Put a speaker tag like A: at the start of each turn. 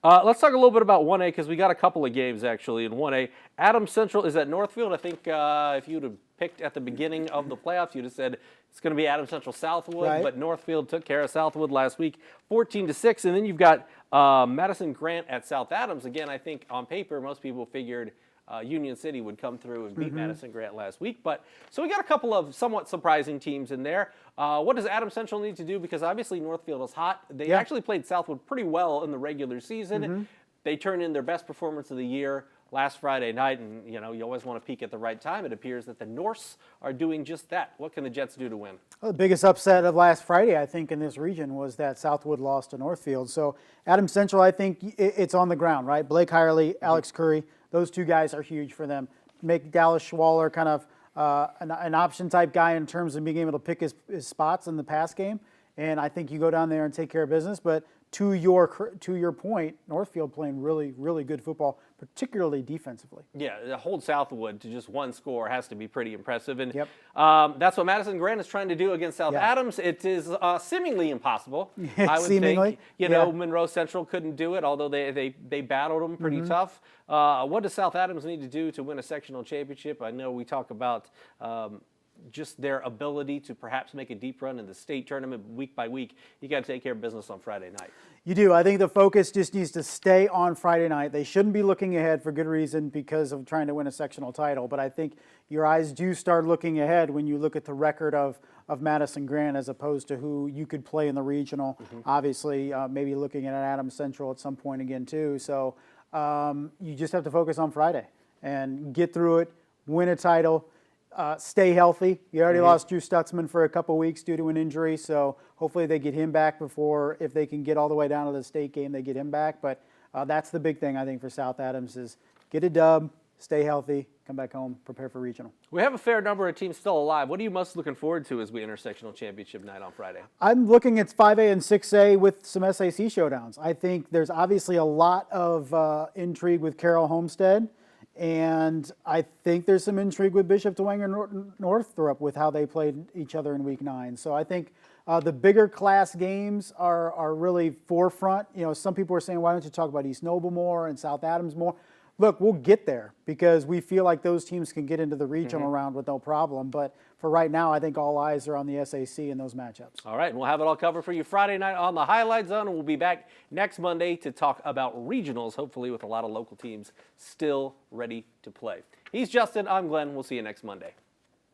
A: Let's talk a little bit about 1A because we got a couple of games actually in 1A. Adams Central is at Northfield. I think if you'd have picked at the beginning of the playoffs, you'd have said it's going to be Adams Central Southwood,
B: Right.
A: but Northfield took care of Southwood last week, 14-6. And then you've got Madison-Grant at South Adams. Again, I think on paper most people figured Union City would come through and beat Madison-Grant last week. But so we got a couple of somewhat surprising teams in there. What does Adams Central need to do? Because obviously Northfield is hot. They actually played Southwood pretty well in the regular season. They turned in their best performance of the year last Friday night, and you always want to peak at the right time. It appears that the Norse are doing just that. What can the Jets do to win?
B: Well, the biggest upset of last Friday, I think, in this region was that Southwood lost to Northfield. So Adams Central, I think it's on the ground, right? Blake Hirely, Alex Curry, those two guys are huge for them. Make Dallas Schwaller kind of an option type guy in terms of being able to pick his spots in the pass game. And I think you go down there and take care of business. But to your point, Northfield playing really, really good football, particularly defensively.
A: Yeah, to hold Southwood to just one score has to be pretty impressive. And
B: Yep.
A: that's what Madison-Grant is trying to do against South Adams. It is seemingly impossible. I would
B: Seemingly.
A: think, Monroe Central couldn't do it, although they battled them pretty tough. What does South Adams need to do to win a sectional championship? I know we talk about just their ability to perhaps make a deep run in the state tournament week by week. You got to take care of business on Friday night.
B: You do. I think the focus just needs to stay on Friday night. They shouldn't be looking ahead for good reason because of trying to win a sectional title. But I think your eyes do start looking ahead when you look at the record of Madison-Grant as opposed to who you could play in the regional. Obviously, maybe looking at Adams Central at some point again too. So you just have to focus on Friday and get through it, win a title. Stay healthy. You already lost Drew Stutzman for a couple weeks due to an injury, so hopefully they get him back before, if they can get all the way down to the state game, they get him back. But that's the big thing, I think, for South Adams is get a dub, stay healthy, come back home, prepare for regional.
A: We have a fair number of teams still alive. What are you most looking forward to as we enter sectional championship night on Friday?
B: I'm looking at 5A and 6A with some SAC showdowns. I think there's obviously a lot of intrigue with Carroll Homestead. And I think there's some intrigue with Bishop Dwenger Northrop with how they played each other in Week 9. So I think the bigger class games are really forefront. Some people are saying, why don't you talk about East Noble more and South Adams more? Look, we'll get there because we feel like those teams can get into the regional round with no problem. But for right now, I think all eyes are on the SAC in those matchups.
A: All right, and we'll have it all covered for you Friday night on the Highlight Zone, and we'll be back next Monday to talk about regionals, hopefully with a lot of local teams still ready to play. He's Justin, I'm Glenn. We'll see you next Monday.